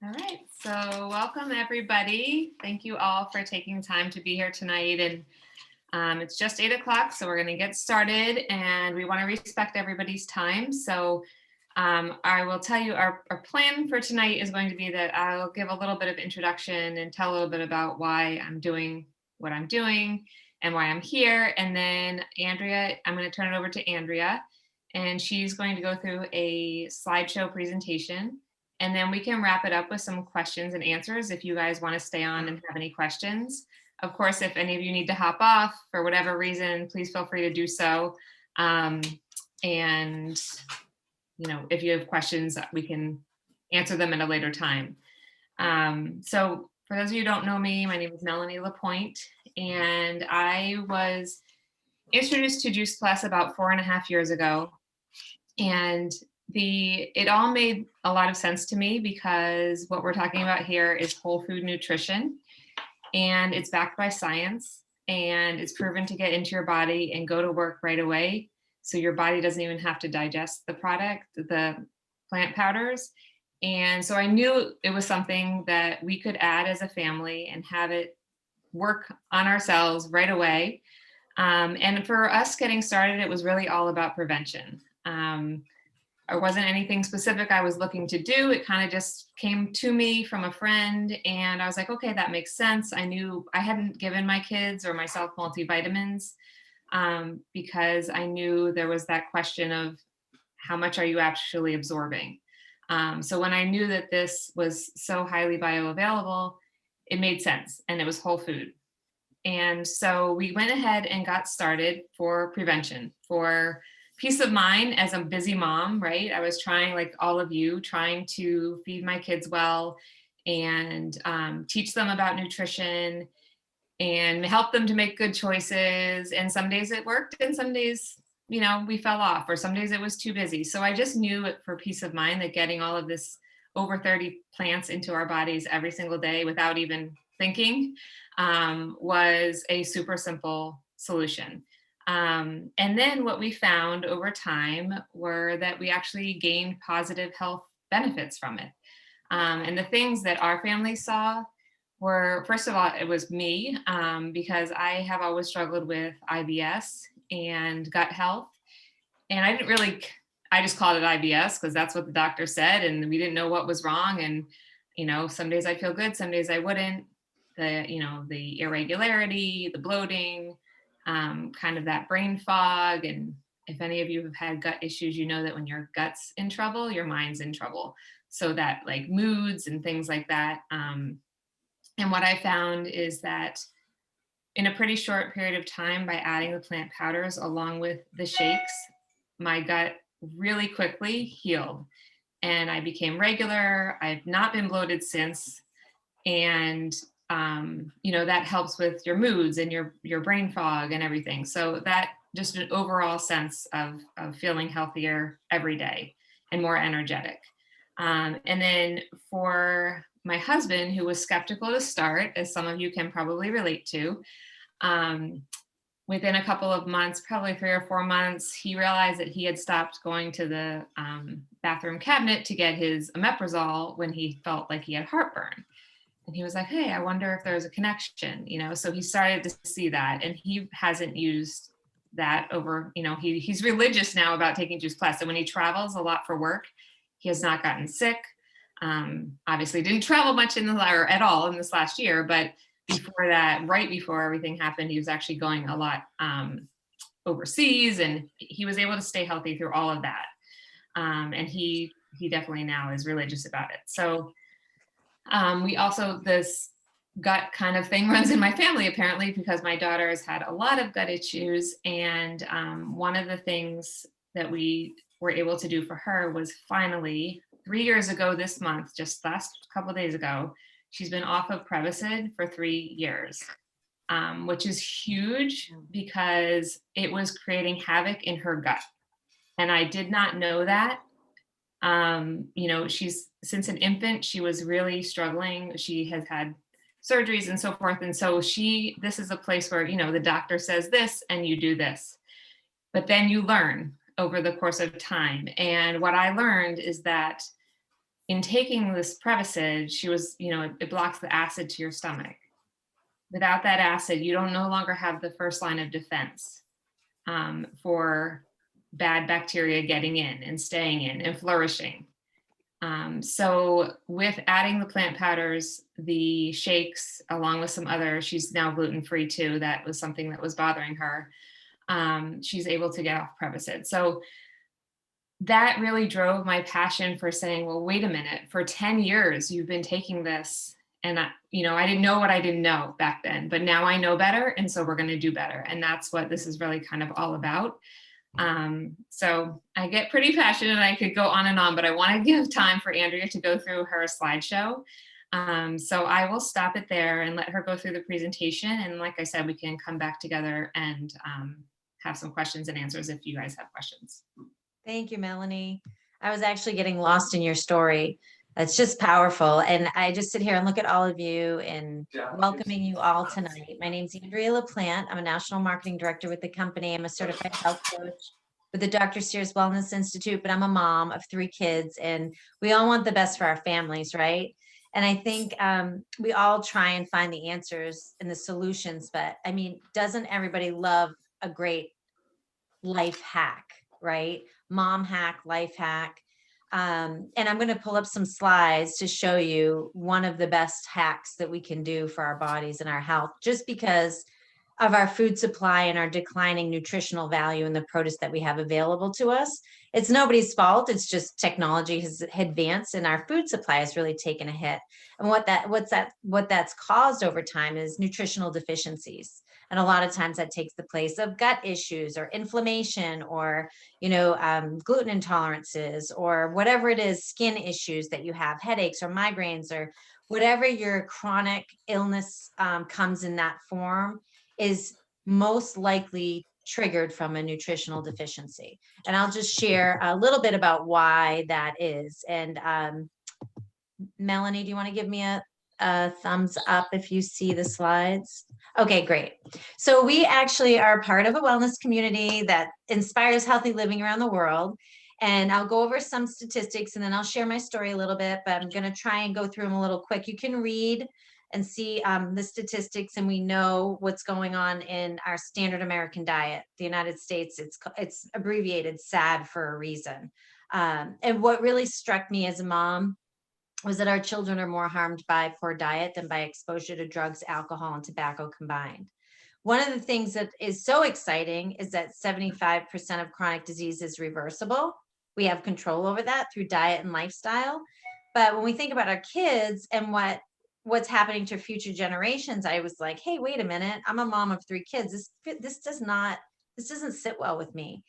All right, so welcome everybody. Thank you all for taking time to be here tonight. And it's just 8 o'clock, so we're going to get started, and we want to respect everybody's time. So I will tell you our plan for tonight is going to be that I'll give a little bit of introduction and tell a little bit about why I'm doing what I'm doing and why I'm here. And then Andrea, I'm going to turn it over to Andrea, and she's going to go through a slideshow presentation. And then we can wrap it up with some questions and answers if you guys want to stay on and have any questions. Of course, if any of you need to hop off for whatever reason, please feel free to do so. And if you have questions, we can answer them at a later time. So for those of you who don't know me, my name is Melanie Lapointe, and I was introduced to Juice Plus about 4.5 years ago. And it all made a lot of sense to me because what we're talking about here is whole food nutrition, and it's backed by science, and it's proven to get into your body and go to work right away. So your body doesn't even have to digest the product, the plant powders. And so I knew it was something that we could add as a family and have it work on ourselves right away. And for us getting started, it was really all about prevention. There wasn't anything specific I was looking to do. It kind of just came to me from a friend, and I was like, okay, that makes sense. I knew I hadn't given my kids or myself multivitamins because I knew there was that question of how much are you actually absorbing? So when I knew that this was so highly bioavailable, it made sense, and it was whole food. And so we went ahead and got started for prevention, for peace of mind as a busy mom, right? I was trying, like all of you, trying to feed my kids well and teach them about nutrition and help them to make good choices. And some days it worked, and some days, we fell off, or some days it was too busy. So I just knew it for peace of mind that getting all of this over 30 plants into our bodies every single day without even thinking was a super simple solution. And then what we found over time were that we actually gained positive health benefits from it. And the things that our family saw were, first of all, it was me, because I have always struggled with IBS and gut health. And I just called it IBS because that's what the doctor said, and we didn't know what was wrong. And, some days I'd feel good, some days I wouldn't. The irregularity, the bloating, kind of that brain fog. And if any of you have had gut issues, you know that when your gut's in trouble, your mind's in trouble. So that, like, moods and things like that. And what I found is that in a pretty short period of time, by adding the plant powders along with the shakes, my gut really quickly healed, and I became regular. I've not been bloated since. And that helps with your moods and your brain fog and everything. So that just an overall sense of feeling healthier every day and more energetic. And then for my husband, who was skeptical to start, as some of you can probably relate to, within a couple of months, probably 3 or 4 months, he realized that he had stopped going to the bathroom cabinet to get his omeprazole when he felt like he had heartburn. And he was like, hey, I wonder if there's a connection, so he started to see that, and he hasn't used that over, he's religious now about taking Juice Plus. And when he travels a lot for work, he has not gotten sick. Obviously didn't travel much or at all in this last year, but before that, right before everything happened, he was actually going a lot overseas, and he was able to stay healthy through all of that. And he definitely now is religious about it. So we also, this gut kind of thing runs in my family, apparently, because my daughter has had a lot of gut issues. And one of the things that we were able to do for her was finally 3 years ago this month, just last couple of days ago, she's been off of Prevacid for 3 years, which is huge because it was creating havoc in her gut. And I did not know that. She's, since an infant, she was really struggling. She has had surgeries and so forth. And so this is a place where, the doctor says this and you do this, but then you learn over the course of time. And what I learned is that in taking this Prevacid, she was, it blocks the acid to your stomach. Without that acid, you don't no longer have the first line of defense for bad bacteria getting in and staying in and flourishing. So with adding the plant powders, the shakes, along with some other, she's now gluten-free too. That was something that was bothering her. She's able to get off Prevacid. So that really drove my passion for saying, well, wait a minute, for 10 years, you've been taking this. And I didn't know what I didn't know back then, but now I know better. And so we're going to do better. And that's what this is really kind of all about. So I get pretty passionate. I could go on and on, but I want to give time for Andrea to go through her slideshow. So I will stop it there and let her go through the presentation. And like I said, we can come back together and have some questions and answers if you guys have questions. Thank you, Melanie. I was actually getting lost in your story. It's just powerful. And I just sit here and look at all of you and welcoming you all tonight. My name's Andrea Laplante. I'm a national marketing director with the company. I'm a certified health coach with the Dr. Sears Wellness Institute, but I'm a mom of 3 kids, and we all want the best for our families, right? And I think we all try and find the answers and the solutions, but I mean, doesn't everybody love a great life hack, right? Mom hack, life hack. And I'm going to pull up some slides to show you one of the best hacks that we can do for our bodies and our health, just because of our food supply and our declining nutritional value in the produce that we have available to us. It's nobody's fault. It's just technology has advanced and our food supply has really taken a hit. And what that's caused over time is nutritional deficiencies. And a lot of times that takes the place of gut issues or inflammation or, gluten intolerances or whatever it is, skin issues that you have, headaches or migraines or whatever your chronic illness comes in that form is most likely triggered from a nutritional deficiency. And I'll just share a little bit about why that is. And Melanie, do you want to give me a thumbs up if you see the slides? Okay, great. So we actually are part of a wellness community that inspires healthy living around the world. And I'll go over some statistics and then I'll share my story a little bit, but I'm going to try and go through them a little quick. You can read and see the statistics, and we know what's going on in our standard American diet. The United States, it's abbreviated SAD for a reason. And what really struck me as a mom was that our children are more harmed by poor diet than by exposure to drugs, alcohol, and tobacco combined. One of the things that is so exciting is that 75% of chronic disease is reversible. We have control over that through diet and lifestyle. But when we think about our kids and what's happening to future generations, I was like, hey, wait a minute. I'm a mom of 3 kids. This doesn't sit well with me.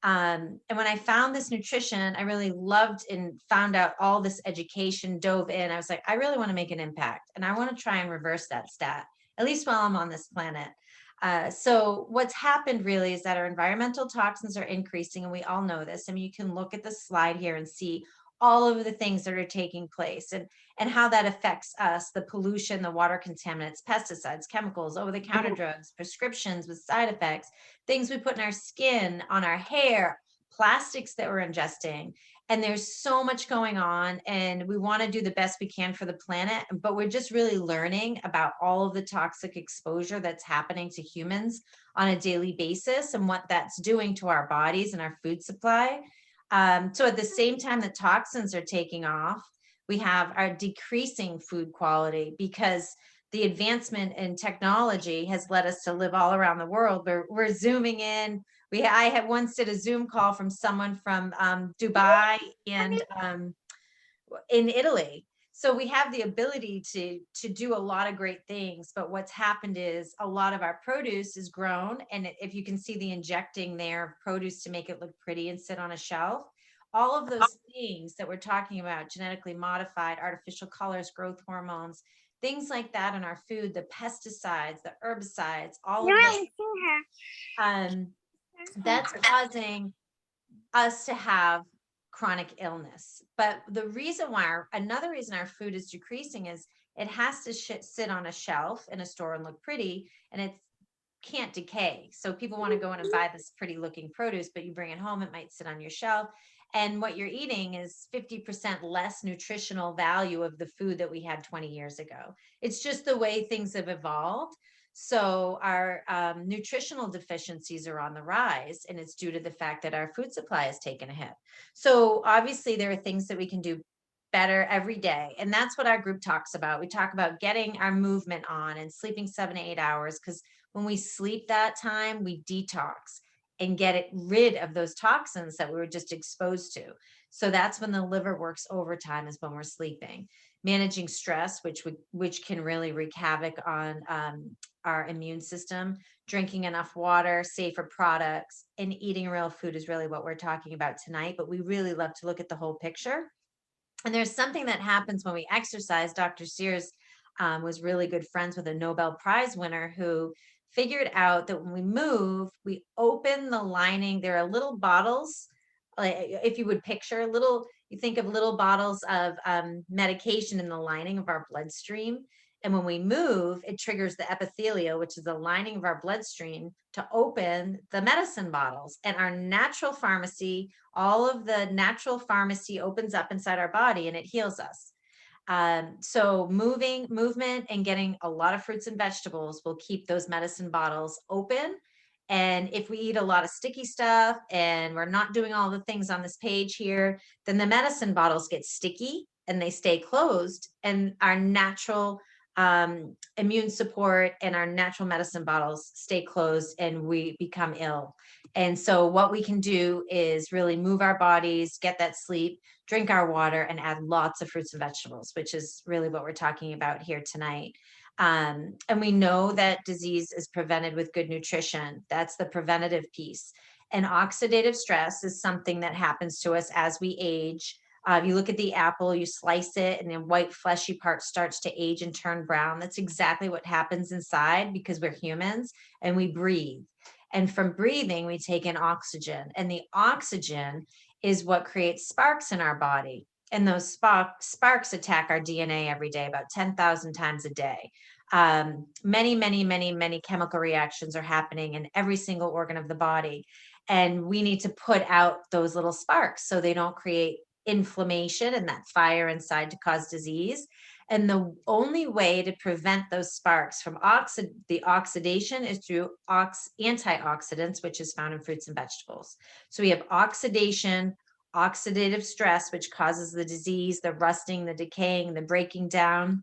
And when I found this nutrition, I really loved and found out all this education, dove in. I was like, I really want to make an impact and I want to try and reverse that stat, at least while I'm on this planet. So what's happened really is that our environmental toxins are increasing, and we all know this. I mean, you can look at the slide here and see all of the things that are taking place and how that affects us, the pollution, the water contaminants, pesticides, chemicals, over-the-counter drugs, prescriptions with side effects, things we put in our skin, on our hair, plastics that we're ingesting. And there's so much going on, and we want to do the best we can for the planet, but we're just really learning about all of the toxic exposure that's happening to humans on a daily basis and what that's doing to our bodies and our food supply. So at the same time that toxins are taking off, we have our decreasing food quality because the advancement in technology has led us to live all around the world. We're zooming in. I had once did a Zoom call from someone from Dubai and in Italy. So we have the ability to do a lot of great things, but what's happened is a lot of our produce is grown. And if you can see the injecting there of produce to make it look pretty and sit on a shelf, all of those things that we're talking about, genetically modified, artificial colors, growth hormones, things like that in our food, the pesticides, the herbicides, all of that, that's causing us to have chronic illness. But the reason why, another reason our food is decreasing is it has to sit on a shelf in a store and look pretty, and it can't decay. So people want to go in and buy this pretty looking produce, but you bring it home, it might sit on your shelf. And what you're eating is 50% less nutritional value of the food that we had 20 years ago. It's just the way things have evolved. So our nutritional deficiencies are on the rise, and it's due to the fact that our food supply has taken a hit. So obviously there are things that we can do better every day. And that's what our group talks about. We talk about getting our movement on and sleeping 7 to 8 hours, because when we sleep that time, we detox and get it rid of those toxins that we were just exposed to. So that's when the liver works overtime, is when we're sleeping. Managing stress, which can really wreak havoc on our immune system. Drinking enough water, safer products, and eating real food is really what we're talking about tonight. But we really love to look at the whole picture. And there's something that happens when we exercise. Dr. Sears was really good friends with a Nobel Prize winner who figured out that when we move, we open the lining. There are little bottles, like if you would picture little, you think of little bottles of medication in the lining of our bloodstream. And when we move, it triggers the epithelia, which is the lining of our bloodstream, to open the medicine bottles. And our natural pharmacy, all of the natural pharmacy opens up inside our body and it heals us. So movement and getting a lot of fruits and vegetables will keep those medicine bottles open. And if we eat a lot of sticky stuff and we're not doing all the things on this page here, then the medicine bottles get sticky and they stay closed, and our natural immune support and our natural medicine bottles stay closed and we become ill. And so what we can do is really move our bodies, get that sleep, drink our water, and add lots of fruits and vegetables, which is really what we're talking about here tonight. And we know that disease is prevented with good nutrition. That's the preventative piece. And oxidative stress is something that happens to us as we age. You look at the apple, you slice it, and the white fleshy part starts to age and turn brown. That's exactly what happens inside, because we're humans and we breathe. And from breathing, we take in oxygen. And the oxygen is what creates sparks in our body. And those sparks attack our DNA every day, about 10,000 times a day. Many chemical reactions are happening in every single organ of the body. And we need to put out those little sparks so they don't create inflammation and that fire inside to cause disease. And the only way to prevent those sparks from the oxidation is through antioxidants, which is found in fruits and vegetables. So we have oxidation, oxidative stress, which causes the disease, the rusting, the decaying, the breaking down.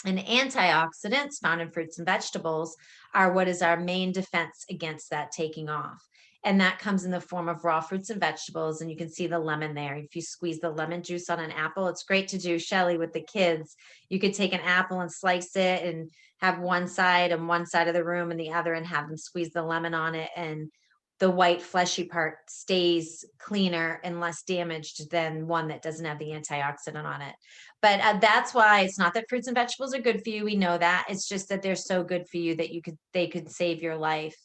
And antioxidants found in fruits and vegetables are what is our main defense against that taking off. And that comes in the form of raw fruits and vegetables. And you can see the lemon there. If you squeeze the lemon juice on an apple, it's great to do, Shelly, with the kids. You could take an apple and slice it and have one side on one side of the room and the other, and have them squeeze the lemon on it. And the white fleshy part stays cleaner and less damaged than one that doesn't have the antioxidant on it. But that's why it's not that fruits and vegetables are good for you. We know that. It's just that they're so good for you that they could save your life.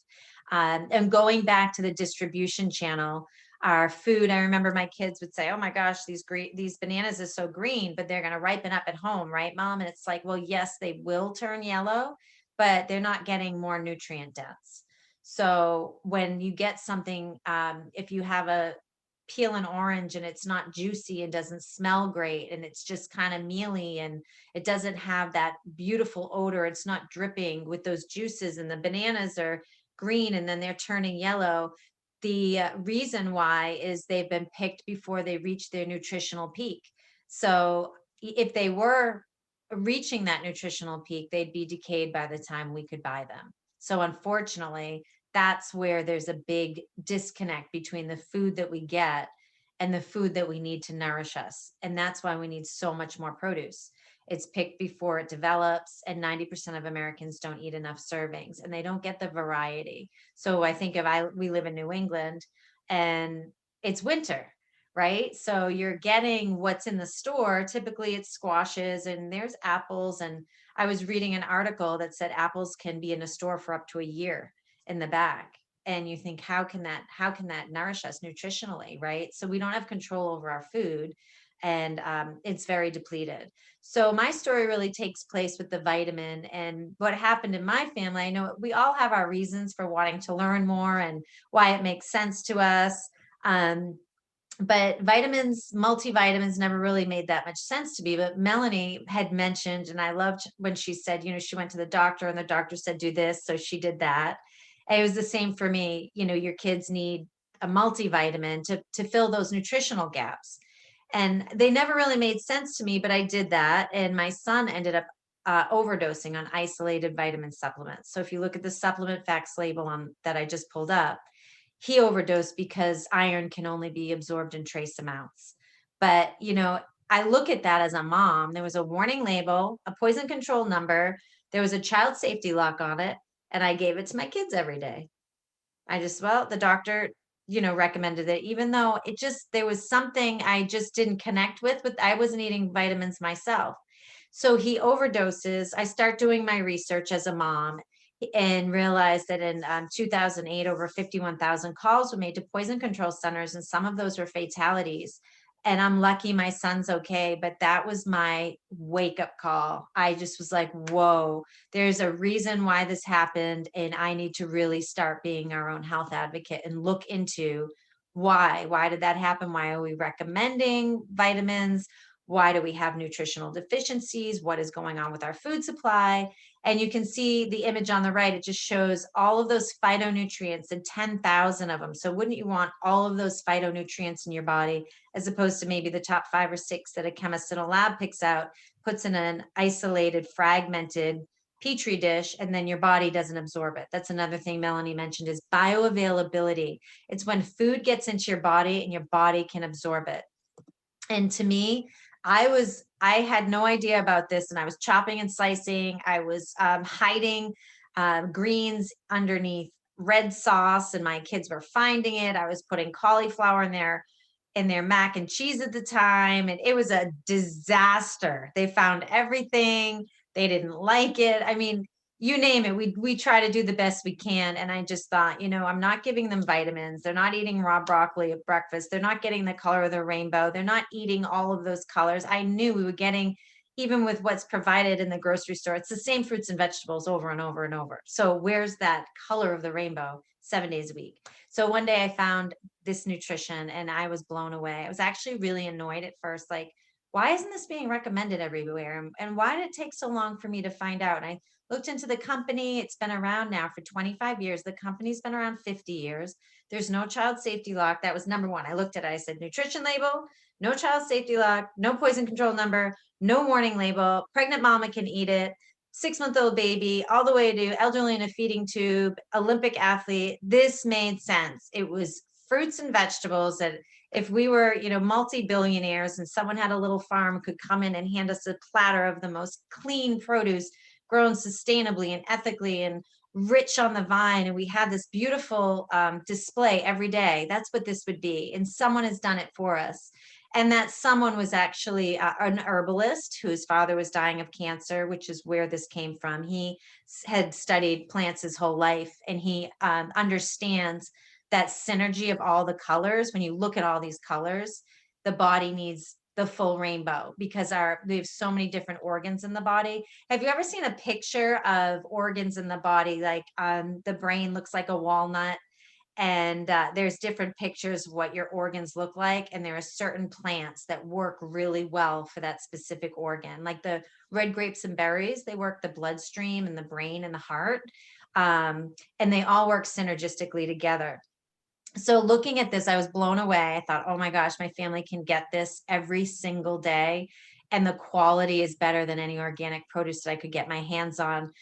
And going back to the distribution channel, our food, I remember my kids would say, "Oh my gosh, these bananas are so green, but they're going to ripen up at home, right, Mom?" And it's like, well, yes, they will turn yellow, but they're not getting more nutrient dense. So when you get something, if you have a peel an orange and it's not juicy and doesn't smell great and it's just kind of mealy and it doesn't have that beautiful odor, it's not dripping with those juices, and the bananas are green and then they're turning yellow. The reason why is they've been picked before they reach their nutritional peak. So if they were reaching that nutritional peak, they'd be decayed by the time we could buy them. So unfortunately, that's where there's a big disconnect between the food that we get and the food that we need to nourish us. And that's why we need so much more produce. It's picked before it develops, and 90% of Americans don't eat enough servings and they don't get the variety. So I think we live in New England and it's winter, right? So you're getting what's in the store. Typically it's squashes and there's apples. And I was reading an article that said apples can be in a store for up to a year in the back. And you think, how can that nourish us nutritionally, right? So we don't have control over our food, and it's very depleted. So my story really takes place with the vitamin and what happened in my family. I know we all have our reasons for wanting to learn more and why it makes sense to us. but vitamins, multivitamins never really made that much sense to me. But Melanie had mentioned, and I loved when she said, you know, she went to the doctor and the doctor said, do this. So she did that. And it was the same for me. You know, your kids need a multivitamin to fill those nutritional gaps. And they never really made sense to me, but I did that. And my son ended up overdosing on isolated vitamin supplements. So if you look at the supplement facts label on that I just pulled up, he overdosed because iron can only be absorbed in trace amounts. But, you know, I look at that as a mom. There was a warning label, a poison control number, there was a child safety lock on it, and I gave it to my kids every day. I just, well, the doctor, you know, recommended it, even though it just, there was something I just didn't connect with, I wasn't eating vitamins myself. So he overdoses. I start doing my research as a mom and realized that in 2008, over 51,000 calls were made to poison control centers, and some of those were fatalities. And I'm lucky my son's okay, but that was my wake up call. I just was like, whoa, there's a reason why this happened. And I need to really start being our own health advocate and look into why did that happen? Why are we recommending vitamins? Why do we have nutritional deficiencies? What is going on with our food supply? And you can see the image on the right, it just shows all of those phytonutrients and 10,000 of them. So wouldn't you want all of those phytonutrients in your body, as opposed to maybe the top 5 or 6 that a chemist in a lab picks out, puts in an isolated, fragmented petri dish, and then your body doesn't absorb it. That's another thing Melanie mentioned, is bioavailability. It's when food gets into your body and your body can absorb it. And to me, I had no idea about this, and I was chopping and slicing. I was hiding greens underneath red sauce, and my kids were finding it. I was putting cauliflower in their mac and cheese at the time, and it was a disaster. They found everything. They didn't like it. I mean, you name it, we try to do the best we can. And I just thought, you know, I'm not giving them vitamins. They're not eating raw broccoli at breakfast. They're not getting the color of the rainbow. They're not eating all of those colors. I knew we were getting, even with what's provided in the grocery store, it's the same fruits and vegetables over and over and over. So where's that color of the rainbow 7 days a week? So one day I found this nutrition and I was blown away. I was actually really annoyed at first, like, why isn't this being recommended everywhere? And why did it take so long for me to find out? And I looked into the company. It's been around now for 25 years. The company's been around 50 years. There's no child safety lock. That was number one. I looked at it. I said, nutrition label, no child safety lock, no poison control number, no warning label. Pregnant mama can eat it. 6-month-old baby, all the way to elderly in a feeding tube, Olympic athlete. This made sense. It was fruits and vegetables that if we were, you know, multi-billionaires and someone had a little farm, could come in and hand us a platter of the most clean produce grown sustainably and ethically and rich on the vine, and we had this beautiful display every day, that's what this would be. And someone has done it for us. And that someone was actually an herbalist whose father was dying of cancer, which is where this came from. He had studied plants his whole life, and he understands that synergy of all the colors. When you look at all these colors, the body needs the full rainbow because we have so many different organs in the body. Have you ever seen a picture of organs in the body? Like the brain looks like a walnut, and there's different pictures of what your organs look like. And there are certain plants that work really well for that specific organ. Like the red grapes and berries, they work the bloodstream and the brain and the heart. And they all work synergistically together. So looking at this, I was blown away. I thought, oh my gosh, my family can get this every single day. And the quality is better than any organic produce that I could get my hands on.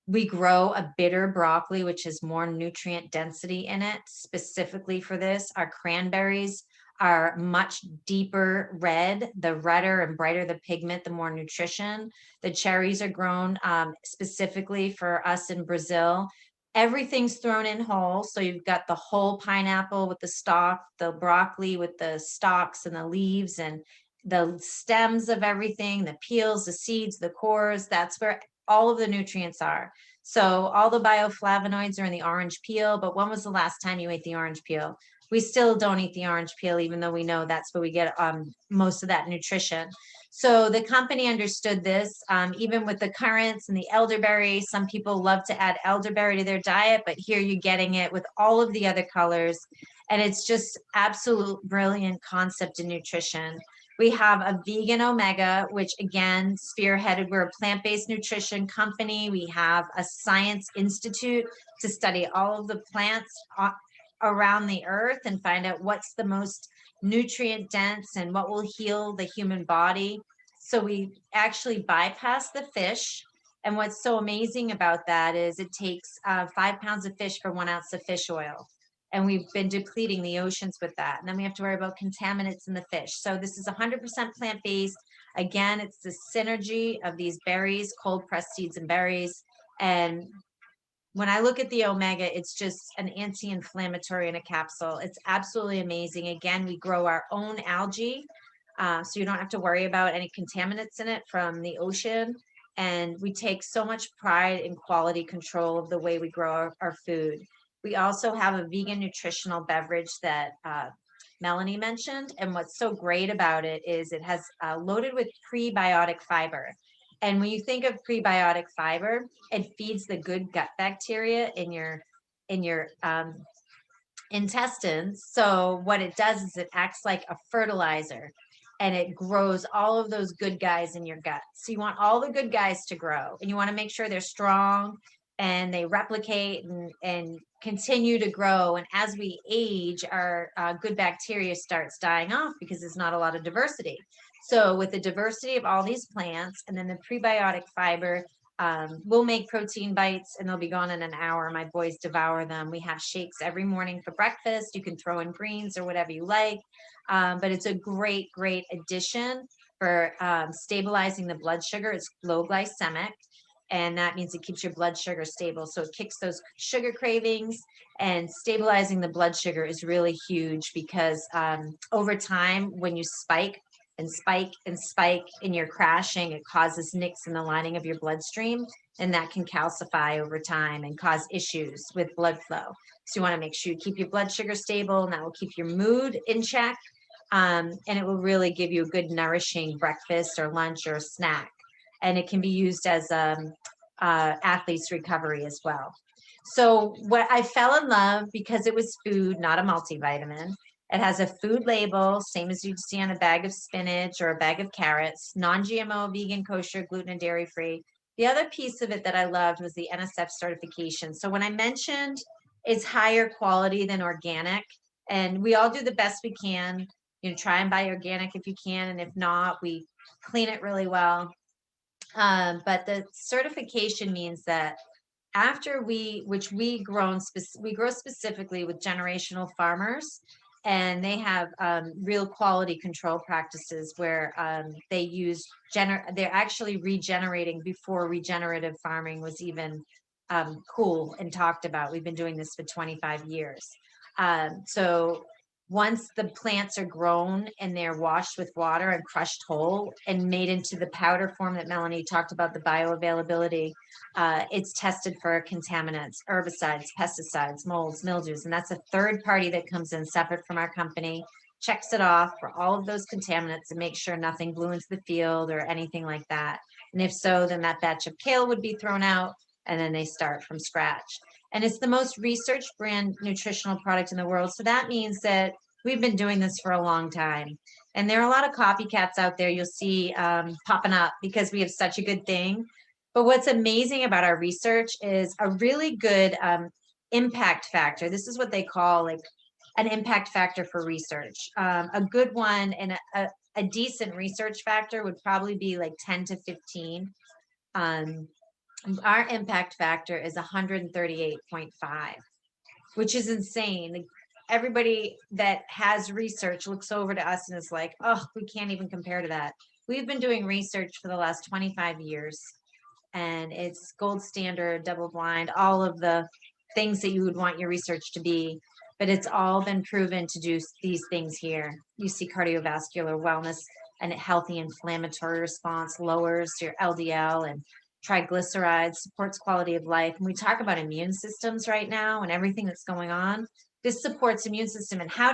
We grow a bitter broccoli, which has more nutrient density in it specifically for this. Our cranberries are much deeper red. The redder and brighter the pigment, the more nutrition. The cherries are grown specifically for us in Brazil. Everything's thrown in whole. So you've got the whole pineapple with the stalk, the broccoli with the stalks and the leaves and the stems of everything, the peels, the seeds, the cores. That's where all of the nutrients are. So all the bioflavonoids are in the orange peel, but when was the last time you ate the orange peel? We still don't eat the orange peel, even though we know that's where we get most of that nutrition. So the company understood this, even with the currants and the elderberry. Some people love to add elderberry to their diet, but here you're getting it with all of the other colors. And it's just absolute brilliant concept in nutrition. We have a vegan omega, which again, spearheaded, we're a plant-based nutrition company. We have a science institute to study all of the plants around the earth and find out what's the most nutrient dense and what will heal the human body. So we actually bypass the fish. And what's so amazing about that is it takes 5 pounds of fish for 1 ounce of fish oil. And we've been depleting the oceans with that. And then we have to worry about contaminants in the fish. So this is 100% plant-based. Again, it's the synergy of these berries, cold pressed seeds and berries. And when I look at the omega, it's just an anti-inflammatory in a capsule. It's absolutely amazing. Again, we grow our own algae, so you don't have to worry about any contaminants in it from the ocean. And we take so much pride in quality control of the way we grow our food. We also have a vegan nutritional beverage that Melanie mentioned. And what's so great about it is it has loaded with prebiotic fiber. And when you think of prebiotic fiber, it feeds the good gut bacteria in your intestines. So what it does is it acts like a fertilizer, and it grows all of those good guys in your gut. So you want all the good guys to grow, and you want to make sure they're strong and they replicate and continue to grow. And as we age, our good bacteria starts dying off because there's not a lot of diversity. So with the diversity of all these plants and then the prebiotic fiber, we'll make protein bites and they'll be gone in an hour. My boys devour them. We have shakes every morning for breakfast. You can throw in greens or whatever you like. But it's a great, great addition for stabilizing the blood sugar. It's low glycemic, and that means it keeps your blood sugar stable. So it kicks those sugar cravings, and stabilizing the blood sugar is really huge because over time, when you spike and spike and spike and you're crashing, it causes nicks in the lining of your bloodstream, and that can calcify over time and cause issues with blood flow. So you want to make sure you keep your blood sugar stable, and that will keep your mood in check. And it will really give you a good nourishing breakfast or lunch or snack. And it can be used as athlete's recovery as well. So what I fell in love because it was food, not a multivitamin. It has a food label, same as you'd see on a bag of spinach or a bag of carrots, non-GMO, vegan, kosher, gluten and dairy free. The other piece of it that I loved was the NSF certification. So when I mentioned it's higher quality than organic, and we all do the best we can, try and buy organic if you can, and if not, we clean it really well. But the certification means that after we grow specifically with generational farmers, and they have real quality control practices where they use they're actually regenerating before regenerative farming was even cool and talked about. We've been doing this for 25 years. So once the plants are grown and they're washed with water and crushed whole and made into the powder form that Melanie talked about, the bioavailability, it's tested for contaminants, herbicides, pesticides, molds, mildews, and that's a third party that comes in separate from our company, checks it off for all of those contaminants and makes sure nothing blew into the field or anything like that. And if so, then that batch of kale would be thrown out, and then they start from scratch. And it's the most researched brand nutritional product in the world. So that means that we've been doing this for a long time. And there are a lot of copycats out there you'll see popping up because we have such a good thing. But what's amazing about our research is a really good impact factor. This is what they call like an impact factor for research. A good one and a decent research factor would probably be like 10 to 15. Our impact factor is 138.5, which is insane. Like, everybody that has research looks over to us and is like, oh, we can't even compare to that. We've been doing research for the last 25 years, and it's gold standard, double blind, all of the things that you would want your research to be, but it's all been proven to do these things here. You see cardiovascular wellness and a healthy inflammatory response, lowers your LDL and triglycerides, supports quality of life. And we talk about immune systems right now and everything that's going on. This supports immune system. And what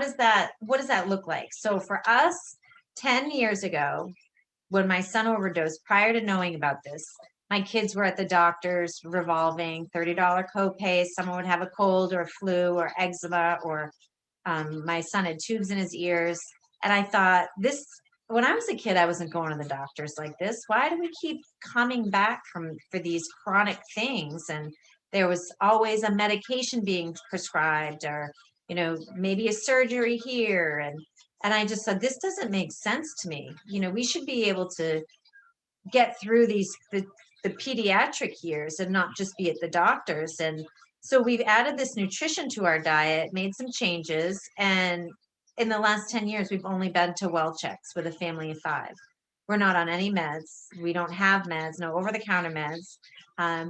does that look like? So for us, 10 years ago, when my son overdosed, prior to knowing about this, my kids were at the doctor's revolving $30 copay. Someone would have a cold or a flu or eczema or My son had tubes in his ears. And I thought, when I was a kid, I wasn't going to the doctors like this. Why do we keep coming back for these chronic things? And there was always a medication being prescribed, or, maybe a surgery here. And I just said, this doesn't make sense to me. We should be able to get through the pediatric years and not just be at the doctors. And so we've added this nutrition to our diet, made some changes, and in the last 10 years we've only been to well checks with a family of 5. We're not on any meds. We don't have meds, no over-the-counter meds.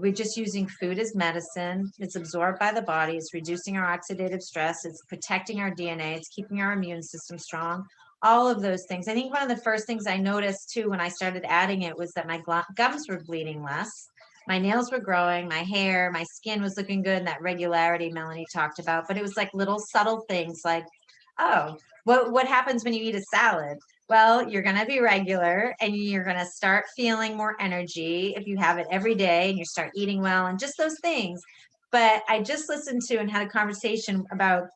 We're just using food as medicine. It's absorbed by the body. It's reducing our oxidative stress. It's protecting our DNA. It's keeping our immune system strong. All of those things. I think one of the first things I noticed too when I started adding it was that my gums were bleeding less. My nails were growing, my hair, my skin was looking good, and that regularity Melanie talked about. But it was like little subtle things like, oh, what happens when you eat a salad? Well, you're going to be regular and you're going to start feeling more energy if you have it every day and you start eating well and just those things. But I just listened to and had a conversation about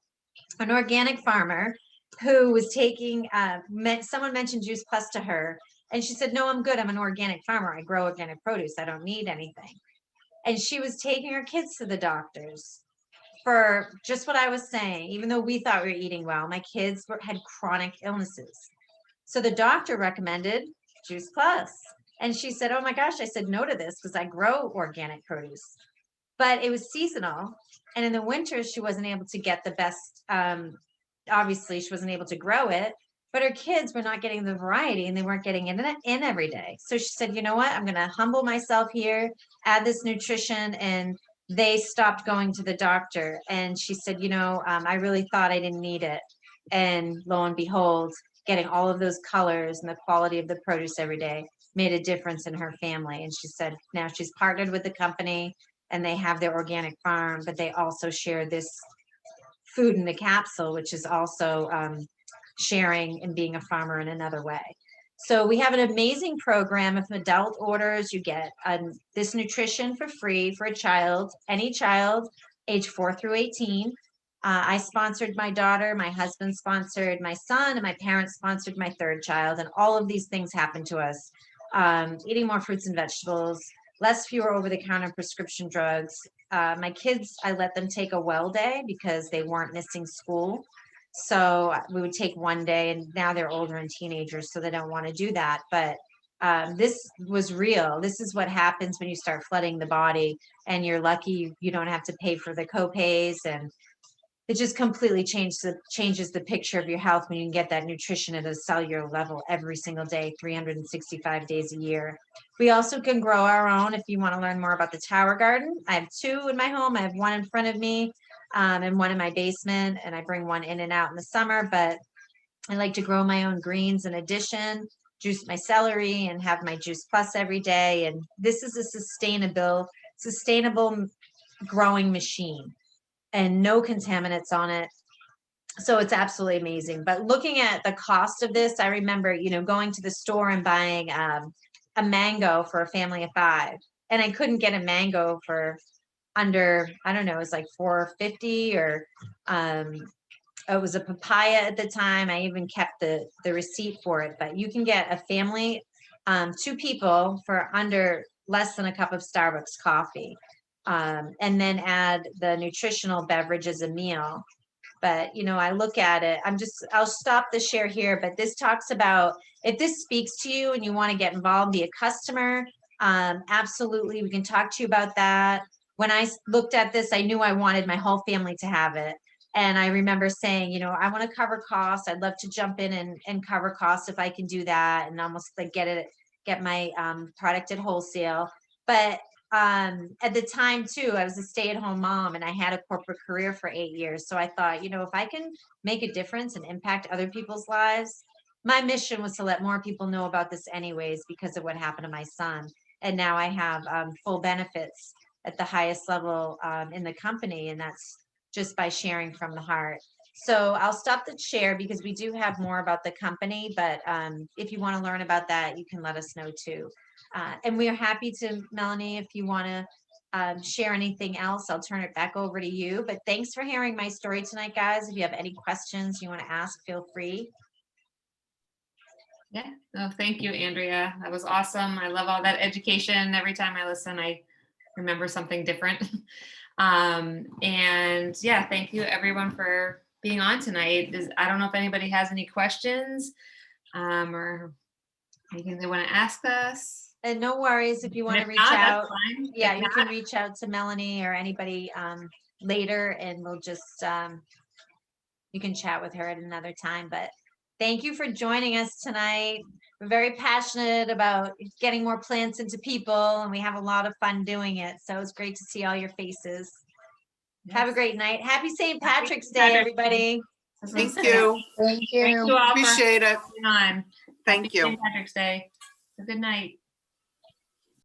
an organic farmer who was taking, someone mentioned Juice Plus to her. And she said, no, I'm good. I'm an organic farmer. I grow organic produce. I don't need anything. And she was taking her kids to the doctors for just what I was saying. Even though we thought we were eating well, my kids had chronic illnesses. So the doctor recommended Juice Plus. And she said, oh my gosh, I said no to this because I grow organic produce. But it was seasonal. And in the winter, she wasn't able to get the best. Obviously, she wasn't able to grow it. But her kids were not getting the variety and they weren't getting it in every day. So she said, you know what? I'm going to humble myself here, add this nutrition. And they stopped going to the doctor. And she said, I really thought I didn't need it. And lo and behold, getting all of those colors and the quality of the produce every day made a difference in her family. And she said now she's partnered with the company and they have their organic farm, but they also share this food in the capsule, which is also sharing and being a farmer in another way. So we have an amazing program. If an adult orders, you get this nutrition for free for a child, any child, age 4 through 18. I sponsored my daughter, my husband sponsored my son, and my parents sponsored my 3rd child. And all of these things happened to us. Eating more fruits and vegetables, fewer over-the-counter prescription drugs. My kids, I let them take a well day because they weren't missing school. So we would take one day, and now they're older and teenagers, so they don't want to do that. But this was real. This is what happens when you start flooding the body, and you're lucky you don't have to pay for the copays, and it just completely changes the picture of your health when you can get that nutrition at a cellular level every single day, 365 days a year. We also can grow our own if you want to learn more about the tower garden. I have 2 in my home. I have one in front of me and one in my basement, and I bring one in and out in the summer, but I like to grow my own greens in addition, juice my celery and have my Juice Plus every day. And this is a sustainable growing machine and no contaminants on it. So it's absolutely amazing. But looking at the cost of this, I remember, going to the store and buying a mango for a family of 5. And I couldn't get a mango for under, I don't know, it was like $4.50 or it was a papaya at the time. I even kept the receipt for it. But you can get a family, 2 people for under less than a cup of Starbucks coffee. And then add the nutritional beverage as a meal. But, I look at it, I'll stop the share here, but this talks about if this speaks to you and you want to get involved, be a customer, absolutely, we can talk to you about that. When I looked at this, I knew I wanted my whole family to have it. And I remember saying, I want to cover costs. I'd love to jump in and cover costs if I can do that and almost like get my product at wholesale. But at the time too, I was a stay-at-home mom and I had a corporate career for 8 years. So I thought, if I can make a difference and impact other people's lives, my mission was to let more people know about this anyways, because of what happened to my son. And now I have full benefits at the highest level in the company. And that's just by sharing from the heart. So I'll stop the share because we do have more about the company, but if you want to learn about that, you can let us know too. And we are happy to, Melanie, if you want to share anything else, I'll turn it back over to you. But thanks for hearing my story tonight, guys. If you have any questions you want to ask, feel free. Yeah, no, thank you, Andrea. That was awesome. I love all that education. Every time I listen, I remember something different. And yeah, thank you everyone for being on tonight. I don't know if anybody has any questions or anything they want to ask us. And no worries if you want to If reach not, that's out. fine. Yeah, If you can reach out to Melanie or anybody later, and we'll just you can chat with her at another time. But thank you for joining us tonight. We're very passionate about getting more plants into people, and we have a lot of fun doing it. So it's great to see all your faces. Yes. Have a great night. Happy St. Patrick's Day, Patrick's everybody. Thank you. Thank you. Thank you all Appreciate it. for coming on. Thank Happy you. St. Patrick's Day. Good night.